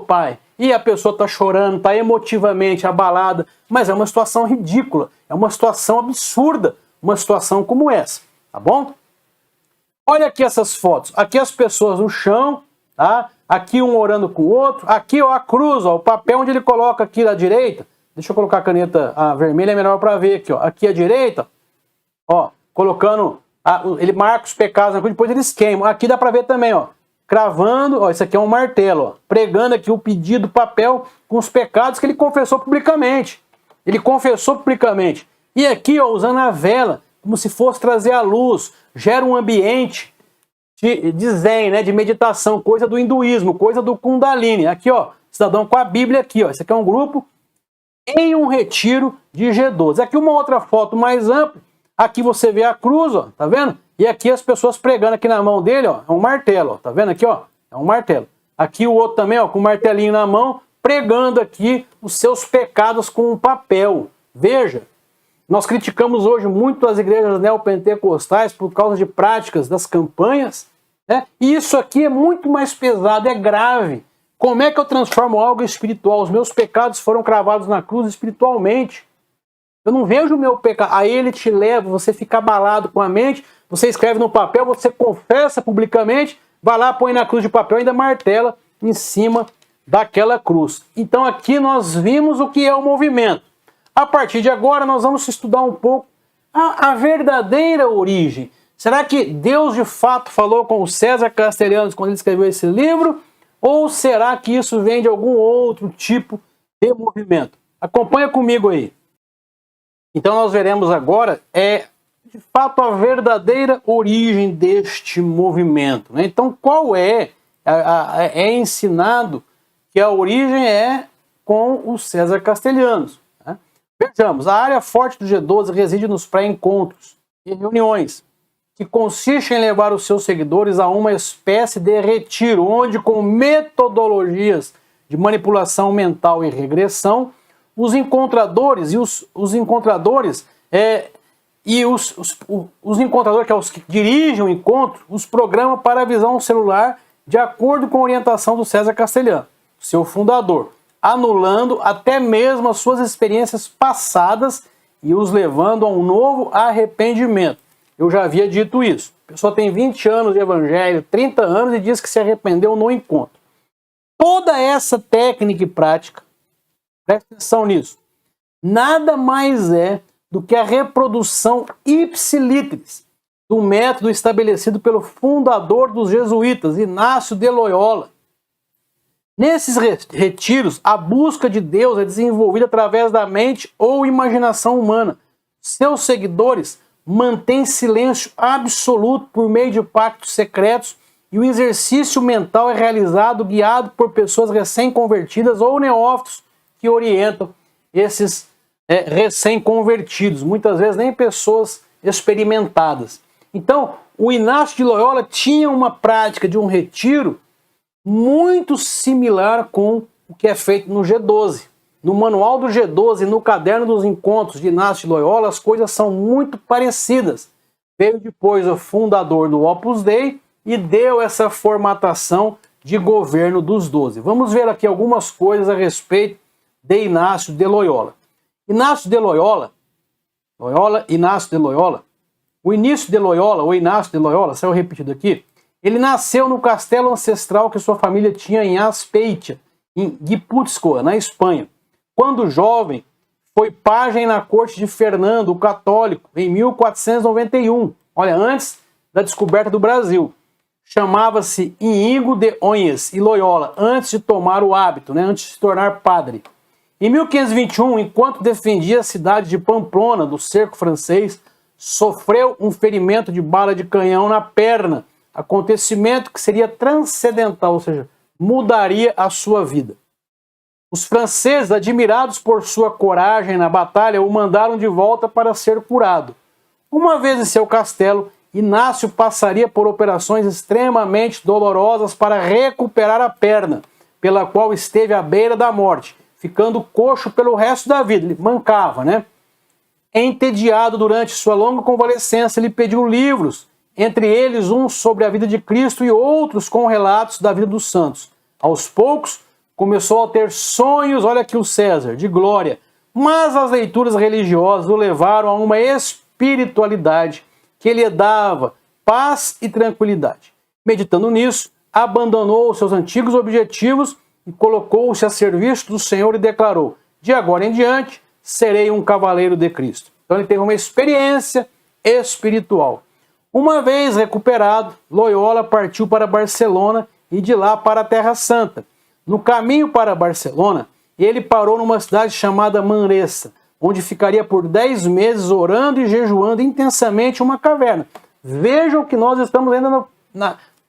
Pai. e a pessoa está chorando, está emotivamente abalada, mas é uma situação ridícula, é uma situação absurda, uma situação como essa, tá bom? Olha aqui essas fotos, aqui as pessoas no chão, tá? Aqui um orando com o outro, aqui ó, a cruz, ó, o papel onde ele coloca aqui à direita, deixa eu colocar a caneta vermelha, é melhor para ver aqui, ó, aqui à direita, ó, colocando, ele marca os pecados na cruz, depois eles queimam, aqui dá para ver também, ó, cravando, ó, isso aqui é um martelo, ó, pregando aqui o pedido, papel com os pecados que ele confessou publicamente. Ele confessou publicamente. E aqui, ó, usando a vela, como se fosse trazer a luz, gera um ambiente de zen, né, de meditação, coisa do hinduísmo, coisa do Kundalini. Aqui, ó, cidadão com a Bíblia aqui, ó, esse aqui é um grupo em um retiro de G12. Aqui uma outra foto mais ampla, aqui você vê a cruz, ó, tá vendo? E aqui as pessoas pregando aqui na mão dele, ó, é um martelo, ó, tá vendo aqui, ó? É um martelo. Aqui o outro também, ó, com um martelinho na mão, pregando aqui os seus pecados com um papel. Veja, nós criticamos hoje muito as igrejas neopentecostais por causa de práticas das campanhas, né? E isso aqui é muito mais pesado, é grave. Como é que eu transformo algo espiritual? Os meus pecados foram cravados na cruz espiritualmente. Eu não vejo o meu pecado. Aí ele te leva, você fica abalado com a mente, você escreve no papel, você confessa publicamente, vai lá, põe na cruz de papel e ainda martela em cima daquela cruz. Então aqui nós vimos o que é o movimento. A partir de agora nós vamos estudar um pouco a verdadeira origem. Será que Deus de fato falou com o César Castelhanos quando ele escreveu esse livro? Ou será que isso vem de algum outro tipo de movimento? Acompanha comigo aí. Então nós veremos agora, de fato, a verdadeira origem deste movimento, né? Então qual é? É ensinado que a origem é com o César Castelhanos, né? Vejamos, a área forte do G12 reside nos pré-encontros e reuniões, que consiste em levar os seus seguidores a uma espécie de retiro, onde com metodologias de manipulação mental e regressão, os encontradores e os encontradores, os encontradores, que é os que dirigem o encontro, os programam para a visão celular de acordo com a orientação do César Castelhano, seu fundador, anulando até mesmo as suas experiências passadas e os levando a um novo arrependimento. Eu já havia dito isso. A pessoa tem 20 anos de evangelho, 30 anos e diz que se arrependeu no encontro. Toda essa técnica e prática, presta atenção nisso, nada mais é do que a reprodução ipsilitris do método estabelecido pelo fundador dos jesuítas, Inácio de Loyola. Nesses retiros, a busca de Deus é desenvolvida através da mente ou imaginação humana. Seus seguidores mantêm silêncio absoluto por meio de pactos secretos e o exercício mental é realizado guiado por pessoas recém-convertidas ou neófitos que orientam esses recém-convertidos, muitas vezes nem pessoas experimentadas. Então, o Inácio de Loyola tinha uma prática de um retiro muito similar com o que é feito no G12. No manual do G12 e no caderno dos encontros de Inácio de Loyola, as coisas são muito parecidas. Veio depois o fundador do Opus Dei e deu essa formatação de governo dos 12. Vamos ver aqui algumas coisas a respeito de Inácio de Loyola. Inácio de Loyola, Inácio de Loyola, o Início de Loyola, ou Inácio de Loyola, saiu repetido aqui, ele nasceu no castelo ancestral que sua família tinha em Azpeitia, em Guipúzcoa, na Espanha. Quando jovem, foi pajem na corte de Fernando, o Católico, em 1491, olha, antes da descoberta do Brasil. Chamava-se Inigo de Onhes e Loyola, antes de tomar o hábito, né, antes de se tornar padre. Em 1521, enquanto defendia a cidade de Pamplona do cerco francês, sofreu um ferimento de bala de canhão na perna, acontecimento que seria transcendental, ou seja, mudaria a sua vida. Os franceses, admirados por sua coragem na batalha, o mandaram de volta para ser curado. Uma vez em seu castelo, Inácio passaria por operações extremamente dolorosas para recuperar a perna, pela qual esteve à beira da morte, ficando coxo pelo resto da vida. Ele mancava, né? Entediado durante sua longa convalescença, ele pediu livros, entre eles um sobre a vida de Cristo e outros com relatos da vida dos santos. Aos poucos, começou a ter sonhos, olha aqui o César, de glória, mas as leituras religiosas o levaram a uma espiritualidade que lhe dava paz e tranquilidade. Meditando nisso, abandonou os seus antigos objetivos e colocou-se a serviço do Senhor e declarou: de agora em diante, serei um cavaleiro de Cristo. Então ele teve uma experiência espiritual. Uma vez recuperado, Loyola partiu para Barcelona e de lá para a Terra Santa. No caminho para Barcelona, ele parou numa cidade chamada Manresa, onde ficaria por 10 meses orando e jejuando intensamente em uma caverna. Vejam que nós estamos ainda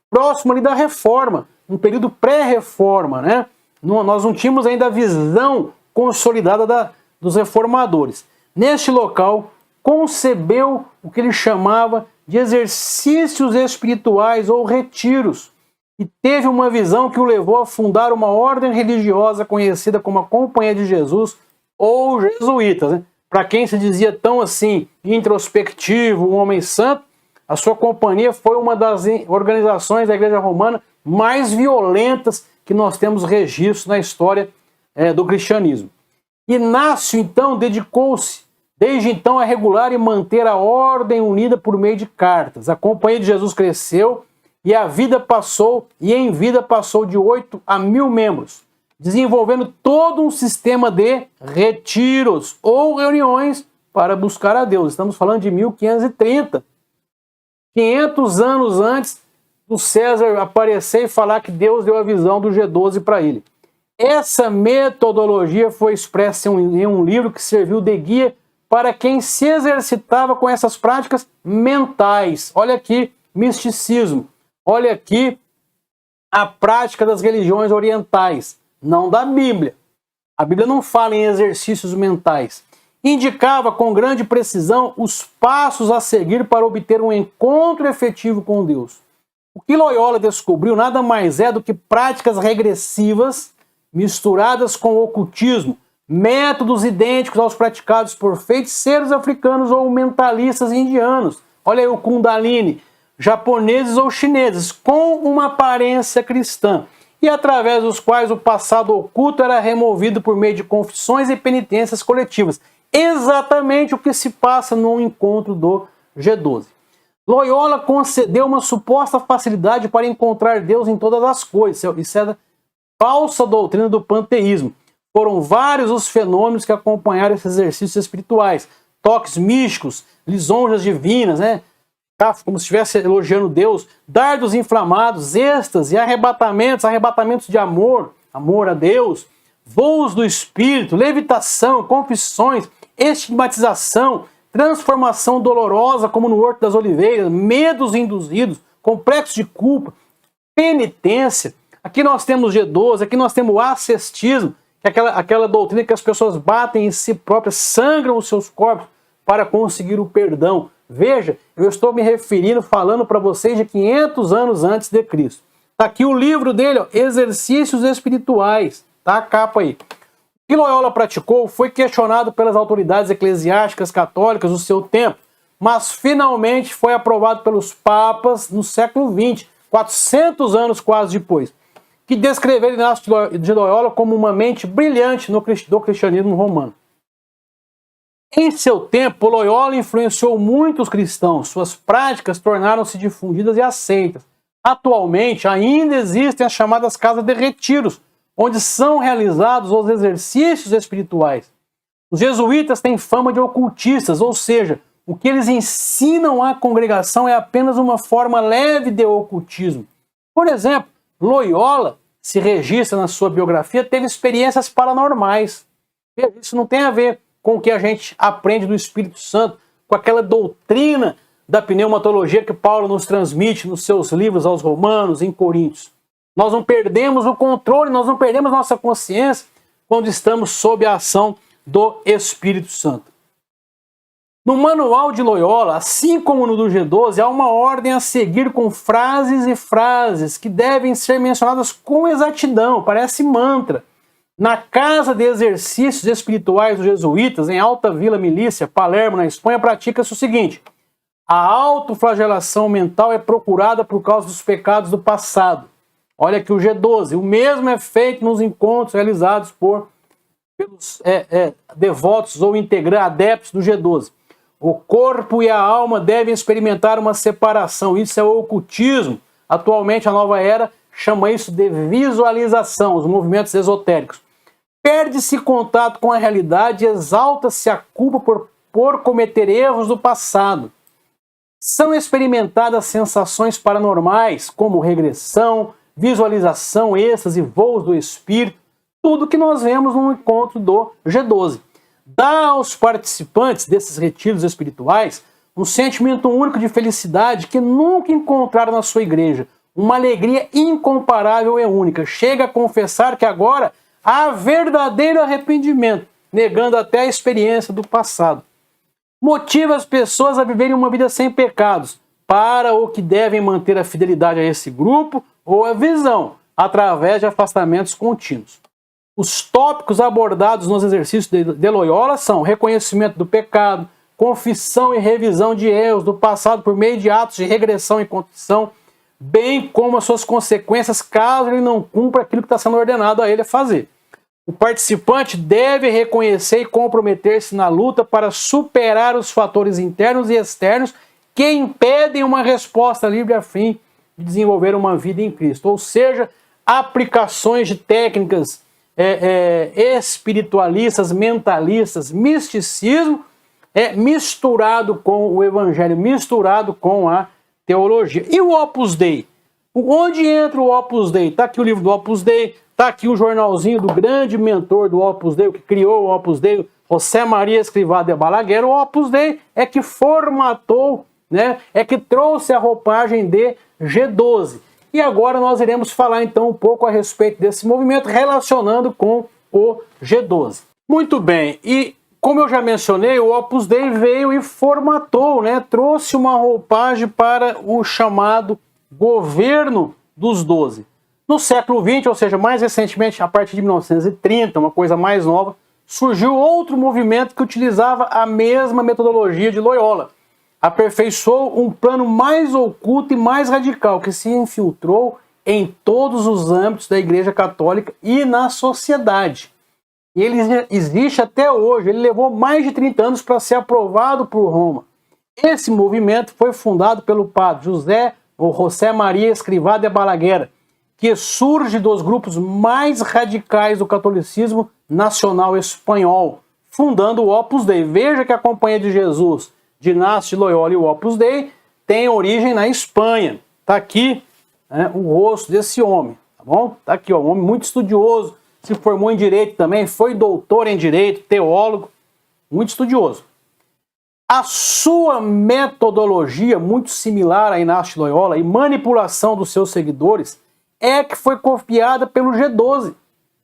próximo ali da Reforma, um período pré-reforma, né? Nós não tínhamos ainda a visão consolidada dos reformadores. Neste local, concebeu o que ele chamava de exercícios espirituais ou retiros, e teve uma visão que o levou a fundar uma ordem religiosa conhecida como a Companhia de Jesus ou Jesuítas. Né? Para quem se dizia tão assim introspectivo, um homem santo, a sua companhia foi uma das organizações da Igreja Romana mais violentas que nós temos registro na história do cristianismo. Inácio, então, dedicou-se desde então a regular e manter a ordem unida por meio de cartas. A Companhia de Jesus cresceu e em vida passou de 8 a 1.000 membros, desenvolvendo todo um sistema de retiros ou reuniões para buscar a Deus. Estamos falando de 1530, 500 anos antes do César aparecer e falar que Deus deu a visão do G12 para ele. Essa metodologia foi expressa em um livro que serviu de guia para quem se exercitava com essas práticas mentais. Olha aqui, misticismo. Olha aqui a prática das religiões orientais, não da Bíblia. A Bíblia não fala em exercícios mentais. Indicava com grande precisão os passos a seguir para obter um encontro efetivo com Deus. O que Loyola descobriu nada mais é do que práticas regressivas misturadas com o ocultismo, métodos idênticos aos praticados por feiticeiros africanos ou mentalistas indianos. Olha aí o Kundalini, japoneses ou chineses, com uma aparência cristã, e através dos quais o passado oculto era removido por meio de confissões e penitências coletivas. Exatamente o que se passa no encontro do G12. Loyola concedeu uma suposta facilidade para encontrar Deus em todas as coisas. Isso é falsa doutrina do panteísmo. Foram vários os fenômenos que acompanharam esses exercícios espirituais. Toques místicos, lisonjas divinas, né? Como se estivesse elogiando Deus, dardos inflamados, êxtase, arrebatamentos de amor a Deus, voos do espírito, levitação, confissões, estigmatização, transformação dolorosa, como no Horto das Oliveiras, medos induzidos, complexos de culpa, penitência. Aqui nós temos G12, aqui nós temos o ascestismo, que é aquela doutrina que as pessoas batem em si próprias, sangram os seus corpos para conseguir o perdão. Veja, eu estou me referindo, falando para vocês de 500 anos antes de Cristo. Está aqui o livro dele, ó, Exercícios Espirituais. Tá a capa aí. O que Loyola praticou foi questionado pelas autoridades eclesiásticas católicas do seu tempo, mas finalmente foi aprovado pelos papas no século XX, 400 anos quase depois, que descreveram Inácio de Loyola como uma mente brilhante do cristianismo romano. Em seu tempo, Loyola influenciou muitos cristãos, suas práticas tornaram-se difundidas e aceitas. Atualmente, ainda existem as chamadas casas de retiros, onde são realizados os exercícios espirituais. Os jesuítas têm fama de ocultistas, ou seja, o que eles ensinam à congregação é apenas uma forma leve de ocultismo. Por exemplo, Loyola, se registra na sua biografia, teve experiências paranormais. Isso não tem a ver com o que a gente aprende do Espírito Santo, com aquela doutrina da pneumatologia que Paulo nos transmite nos seus livros aos Romanos, em Coríntios. Nós não perdemos o controle, nós não perdemos nossa consciência quando estamos sob a ação do Espírito Santo. No manual de Loyola, assim como no do G12, há uma ordem a seguir com frases e frases que devem ser mencionadas com exatidão, parece mantra. Na Casa de Exercícios Espirituais dos Jesuítas, em Alta Vila Milícia, Palermo, na Espanha, pratica-se o seguinte: a autoflagelação mental é procurada por causa dos pecados do passado. Olha aqui o G12. O mesmo é feito nos encontros realizados pelos devotos ou adeptos do G12. O corpo e a alma devem experimentar uma separação. Isso é o ocultismo. Atualmente, a nova era chama isso de visualização, os movimentos esotéricos. Perde-se contato com a realidade e exalta-se a culpa por cometer erros do passado. São experimentadas sensações paranormais, como regressão, visualização, êxtase, voos do espírito, tudo que nós vemos no encontro do G12. Dá aos participantes desses retiros espirituais um sentimento único de felicidade que nunca encontraram na sua igreja. Uma alegria incomparável e única. Chega a confessar que agora há verdadeiro arrependimento, negando até a experiência do passado. Motiva as pessoas a viverem uma vida sem pecados, para o que devem manter a fidelidade a esse grupo ou a visão, através de afastamentos contínuos. Os tópicos abordados nos exercícios de Loyola são reconhecimento do pecado, confissão e revisão de erros do passado por meio de atos de regressão e contrição, bem como as suas consequências caso ele não cumpra aquilo que está sendo ordenado a ele a fazer. O participante deve reconhecer e comprometer-se na luta para superar os fatores internos e externos que impedem uma resposta livre a fim de desenvolver uma vida em Cristo. Ou seja, aplicações de técnicas espiritualistas, mentalistas, misticismo, misturado com o evangelho, misturado com a teologia. E o Opus Dei? Onde entra o Opus Dei? Está aqui o livro do Opus Dei, está aqui o jornalzinho do grande mentor do Opus Dei, o que criou o Opus Dei, José Maria Escrivá de Balaguer. O Opus Dei é que formatou, né, é que trouxe a roupagem de G12. E agora nós iremos falar então um pouco a respeito desse movimento, relacionando com o G12. Muito bem, e como eu já mencionei, o Opus Dei veio e formatou, né, trouxe uma roupagem para o chamado governo dos 12. No século XX, ou seja, mais recentemente, a partir de 1930, uma coisa mais nova, surgiu outro movimento que utilizava a mesma metodologia de Loyola. Aperfeiçoou um plano mais oculto e mais radical, que se infiltrou em todos os âmbitos da Igreja Católica e na sociedade. E ele existe até hoje, ele levou mais de 30 anos para ser aprovado por Roma. Esse movimento foi fundado pelo padre José Maria Escrivá de Balaguer, que surge dos grupos mais radicais do catolicismo nacional espanhol, fundando o Opus Dei. Veja que a Companhia de Jesus, de Inácio de Loyola e o Opus Dei tem origem na Espanha. Está aqui, né, o rosto desse homem, tá bom? Está aqui, ó, um homem muito estudioso, se formou em Direito também, foi doutor em Direito, teólogo, muito estudioso. A sua metodologia, muito similar a Inácio de Loyola, e manipulação dos seus seguidores, é que foi copiada pelo G12.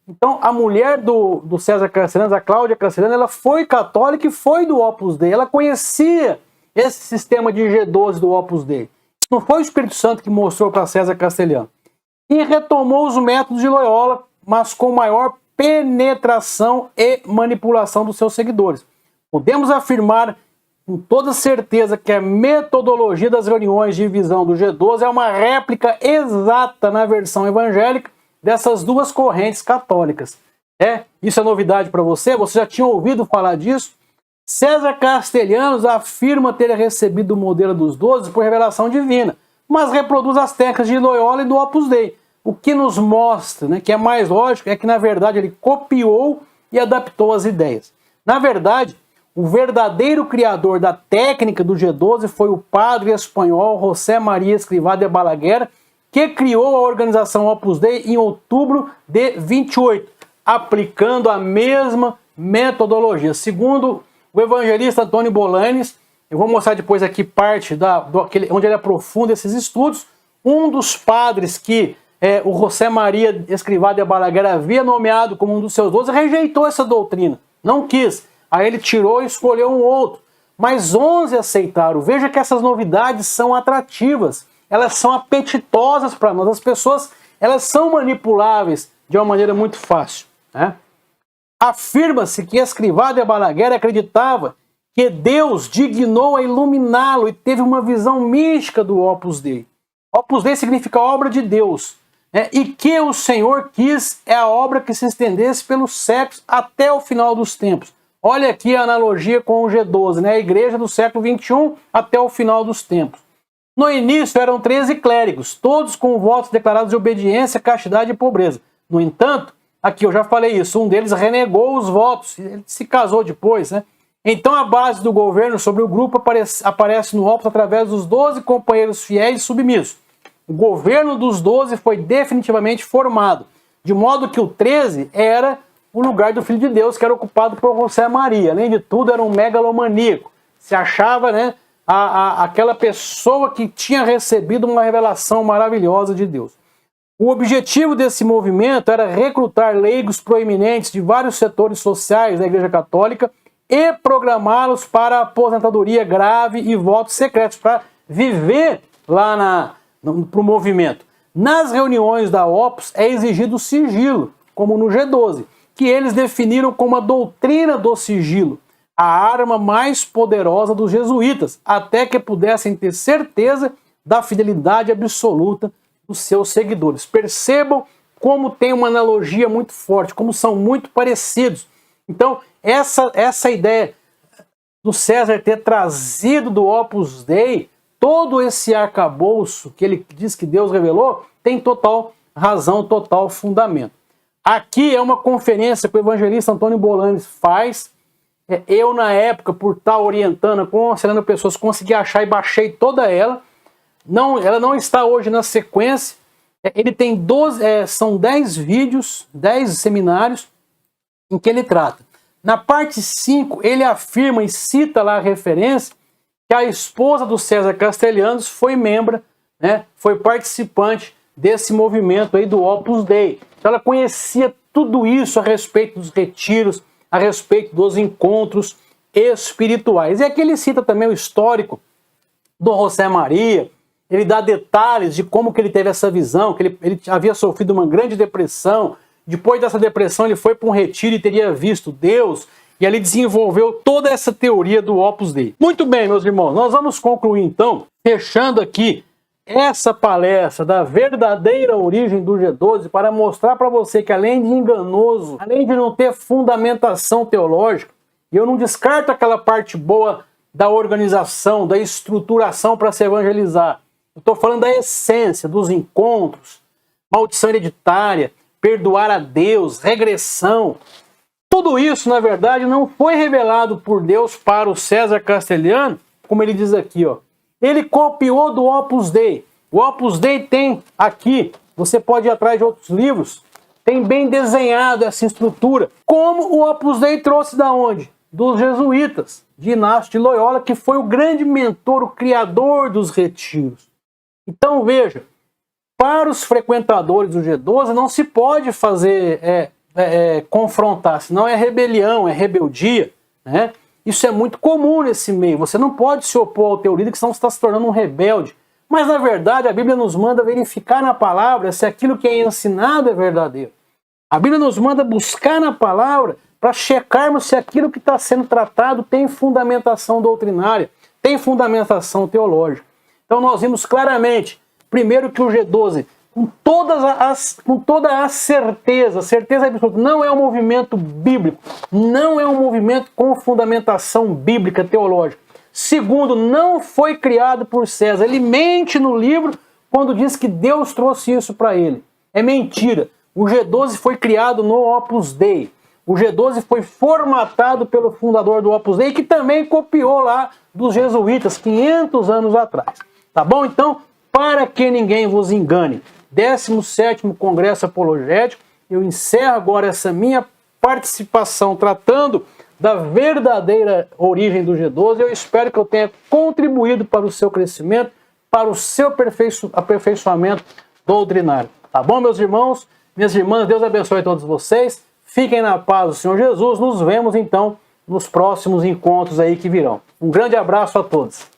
Então, a mulher do César Castellano, a Cláudia Castellano, ela foi católica e foi do Opus Dei. Ela conhecia esse sistema de G12 do Opus Dei. Isso não foi o Espírito Santo que mostrou para César Castellano. E retomou os métodos de Loyola, mas com maior penetração e manipulação dos seus seguidores. Podemos afirmar com toda certeza que a metodologia das reuniões de visão do G12 é uma réplica exata na versão evangélica dessas duas correntes católicas. Isso é novidade para você? Você já tinha ouvido falar disso? César Castellanos afirma ter recebido o modelo dos 12 por revelação divina, mas reproduz as técnicas de Loyola e do Opus Dei. O que nos mostra, né, que é mais lógico, é que na verdade ele copiou e adaptou as ideias. Na verdade, o verdadeiro criador da técnica do G12 foi o padre espanhol José Maria Escrivá de Balaguer, que criou a organização Opus Dei em outubro de 28, aplicando a mesma metodologia. Segundo o evangelista Antônio Bolanes, eu vou mostrar depois aqui parte onde ele aprofunda esses estudos, um dos padres que o José Maria Escrivá de Balaguer havia nomeado como um dos seus 12, rejeitou essa doutrina, não quis. Aí ele tirou e escolheu um outro. Mas 11 aceitaram. Veja que essas novidades são atrativas. Elas são apetitosas para nós. As pessoas, elas são manipuláveis de uma maneira muito fácil, né? Afirma-se que Escrivá de Balaguer acreditava que Deus dignou a iluminá-lo e teve uma visão mística do Opus Dei. Opus Dei significa obra de Deus. e que o Senhor quis é a obra que se estendesse pelos séculos até o final dos tempos. Olha aqui a analogia com o G12, né? A igreja do século XXI até o final dos tempos. No início eram 13 clérigos, todos com votos declarados de obediência, castidade e pobreza. No entanto, aqui eu já falei isso, um deles renegou os votos, ele se casou depois, né? Então a base do governo sobre o grupo aparece no Opus através dos 12 companheiros fiéis e submissos. O governo dos 12 foi definitivamente formado, de modo que o 13 era o lugar do Filho de Deus, que era ocupado por José Maria. Além de tudo, era um megalomaníaco. Se achava, né, aquela pessoa que tinha recebido uma revelação maravilhosa de Deus. O objetivo desse movimento era recrutar leigos proeminentes de vários setores sociais da Igreja Católica e programá-los para aposentadoria grave e votos secretos, para viver lá para o movimento. Nas reuniões da Opus é exigido sigilo, como no G12, que eles definiram como a doutrina do sigilo, a arma mais poderosa dos jesuítas, até que pudessem ter certeza da fidelidade absoluta dos seus seguidores. Percebam como tem uma analogia muito forte, como são muito parecidos. Então, essa ideia do César ter trazido do Opus Dei todo esse arcabouço que ele diz que Deus revelou, tem total razão, total fundamento. Aqui é uma conferência que o evangelista Antônio Bolanes faz. Eu, na época, por estar orientando, aconselhando pessoas, consegui achar e baixei toda ela. Ela não está hoje na sequência. Ele tem são 10 vídeos, 10 seminários em que ele trata. Na parte 5, ele afirma e cita lá a referência que a esposa do César Castellanos foi membro, né, foi participante desse movimento aí do Opus Dei. Então ela conhecia tudo isso a respeito dos retiros, a respeito dos encontros espirituais. E aqui ele cita também o histórico do José Maria, ele dá detalhes de como que ele teve essa visão, que ele havia sofrido uma grande depressão, depois dessa depressão ele foi para um retiro e teria visto Deus, e ali desenvolveu toda essa teoria do Opus Dei. Muito bem, meus irmãos, nós vamos concluir então, fechando aqui essa palestra da verdadeira origem do G12 para mostrar para você que além de enganoso, além de não ter fundamentação teológica, e eu não descarto aquela parte boa da organização, da estruturação para se evangelizar. Eu estou falando da essência, dos encontros, maldição hereditária, perdoar a Deus, regressão. Tudo isso, na verdade, não foi revelado por Deus para o César Castellano, como ele diz aqui, ó. Ele copiou do Opus Dei. O Opus Dei tem aqui, você pode ir atrás de outros livros, tem bem desenhado essa estrutura. Como o Opus Dei trouxe da onde? Dos jesuítas, de Inácio de Loyola, que foi o grande mentor, o criador dos retiros. Então veja, para os frequentadores do G12 não se pode fazer confrontar, senão é rebelião, é rebeldia, né? Isso é muito comum nesse meio. Você não pode se opor ao teu líder, senão você está se tornando um rebelde. Mas, na verdade, a Bíblia nos manda verificar na palavra se aquilo que é ensinado é verdadeiro. A Bíblia nos manda buscar na palavra para checarmos se aquilo que está sendo tratado tem fundamentação doutrinária, tem fundamentação teológica. Então, nós vimos claramente, primeiro, que o G12, com toda a certeza absoluta, não é um movimento bíblico, não é um movimento com fundamentação bíblica, teológica. Segundo, não foi criado por César. Ele mente no livro quando diz que Deus trouxe isso para ele. É mentira. O G12 foi criado no Opus Dei. O G12 foi formatado pelo fundador do Opus Dei, que também copiou lá dos jesuítas 500 anos atrás. Tá bom? Então, para que ninguém vos engane, 17º Congresso Apologético, eu encerro agora essa minha participação tratando da verdadeira origem do G12. Eu espero que eu tenha contribuído para o seu crescimento, para o seu aperfeiçoamento doutrinário. Tá bom, meus irmãos? Minhas irmãs, Deus abençoe todos vocês. Fiquem na paz do Senhor Jesus. Nos vemos, então, nos próximos encontros aí que virão. Um grande abraço a todos.